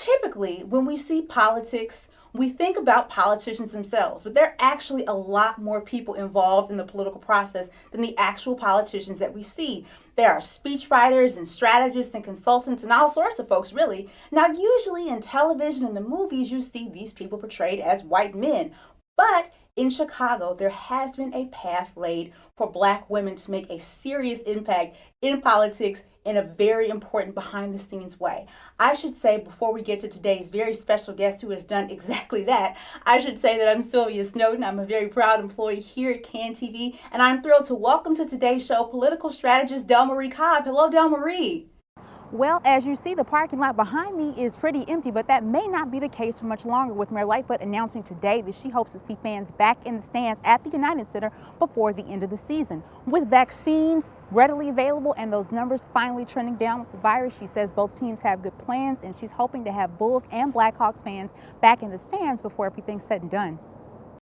Typically, when we see politics, we think about politicians themselves, but there are actually a lot more people involved in the political process than the actual politicians that we see. There are speechwriters and strategists and consultants and all sorts of folks, really. Now, usually in television and the movies, you see these people portrayed as white men. But in Chicago, there has been a path laid for Black women to make a serious impact in politics in a very important behind the scenes way. I should say, before we get to today's very special guest who has done exactly that, I should say that I'm Sylvia Snowden. I'm a very proud employee here at CAN TV, and I'm thrilled to welcome to today's show political strategist Delmarie Cobb. Hello, Delmarie. Well, as you see, the parking lot behind me is pretty empty, but that may not be the case for much longer, with Mayor Lightfoot announcing today that she hopes to see fans back in the stands at the United Center before the end of the season. With vaccines readily available and those numbers finally trending down with the virus, she says both teams have good plans, and she's hoping to have Bulls and Blackhawks fans back in the stands before everything's said and done.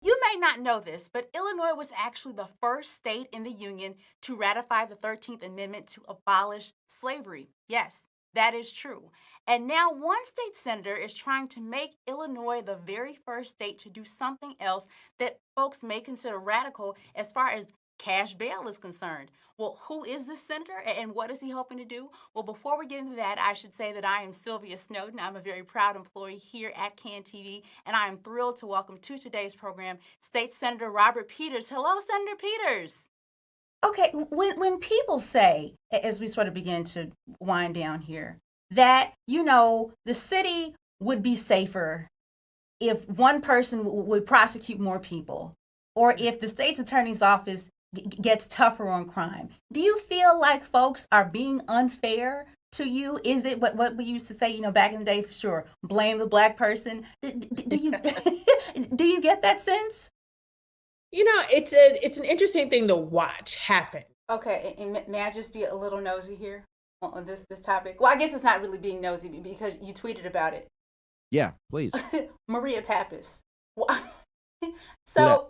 You may not know this, but Illinois was actually the first state in the Union to ratify the 13th Amendment to abolish slavery. Yes, that is true. And now one state senator is trying to make Illinois the very first state to do something else that folks may consider radical as far as cash bail is concerned. Well, who is this senator and what is he hoping to do? Well, before we get into that, I should say that I am Sylvia Snowden. I'm a very proud employee here at CAN TV, and I am thrilled to welcome to today's program State Senator Robert Peters. Hello, Senator Peters. Okay, when people say, as we sort of begin to wind down here, that, the city would be safer if one person would prosecute more people, or if the state's attorney's office gets tougher on crime. Do you feel like folks are being unfair to you? Is it what we used to say, back in the day, for sure, blame the Black person? Do you do you get that sense? It's an interesting thing to watch happen. Okay, and may I just be a little nosy here on this topic? Well, I guess it's not really being nosy because you tweeted about it. Yeah, please. Maria Pappas. So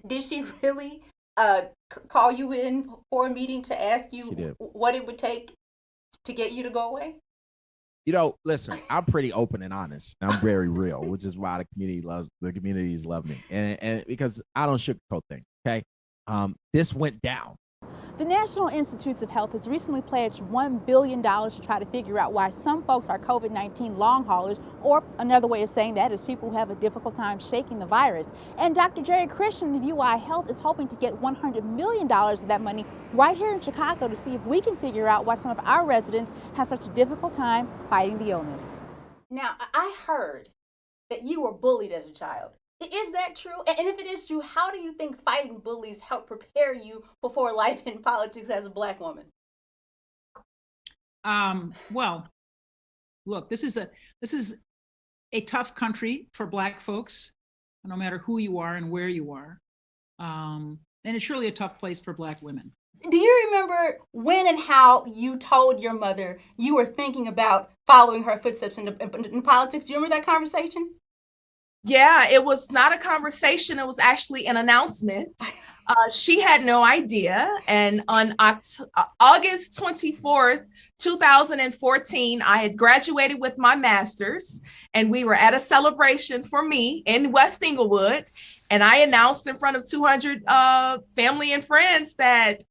did she really call you in for a meeting to ask you what it would take to get you to go away? Listen, I'm pretty open and honest. I'm very real, which is why the communities love me. And because I don't sugarcoat things, okay? This went down. The National Institutes of Health has recently pledged $1 billion to try to figure out why some folks are COVID-19 long haulers, or another way of saying that is people who have a difficult time shaking the virus. And Dr. Jerry Christian of UI Health is hoping to get $100 million of that money right here in Chicago to see if we can figure out why some of our residents have such a difficult time fighting the illness. Now, I heard that you were bullied as a child. Is that true? And if it is true, how do you think fighting bullies helped prepare you for life in politics as a Black woman? Well, look, this is a tough country for Black folks, no matter who you are and where you are. And it's really a tough place for Black women. Do you remember when and how you told your mother you were thinking about following her footsteps in politics? Do you remember that conversation? Yeah, it was not a conversation. It was actually an announcement. She had no idea. And on August 24th, 2014, I had graduated with my master's, and we were at a celebration for me in West Englewood. And I announced in front of 200 family and friends that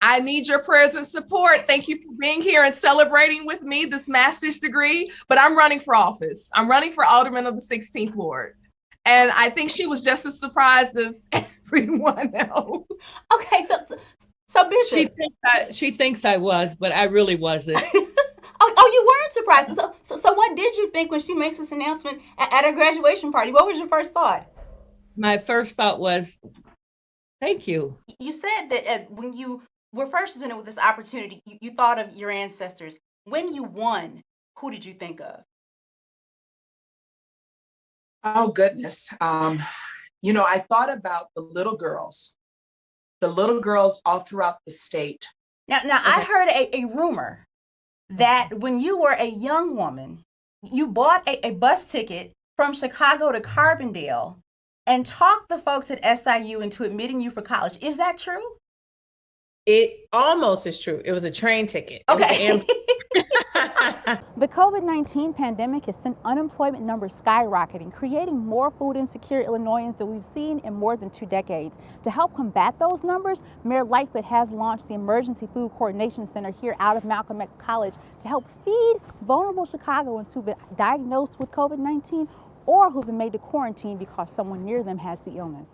I need your prayers and support. Thank you for being here and celebrating with me this master's degree, but I'm running for office. I'm running for alderman of the 16th Ward. And I think she was just as surprised as everyone else. Okay, so Bishop. She thinks I was, but I really wasn't. Oh, you weren't surprised. So what did you think when she makes this announcement at her graduation party? What was your first thought? My first thought was, thank you. You said that when you were first presented with this opportunity, you thought of your ancestors. When you won, who did you think of? Oh, goodness. I thought about the little girls all throughout the state. Now I heard a rumor that when you were a young woman, you bought a bus ticket from Chicago to Carbondale and talked the folks at SIU into admitting you for college. Is that true? It almost is true. It was a train ticket. Okay. The COVID-19 pandemic has sent unemployment numbers skyrocketing, creating more food insecure Illinoisans than we've seen in more than 2 decades. To help combat those numbers, Mayor Lightfoot has launched the Emergency Food Coordination Center here out of Malcolm X College to help feed vulnerable Chicagoans who've been diagnosed with COVID-19 or who've been made to quarantine because someone near them has the illness.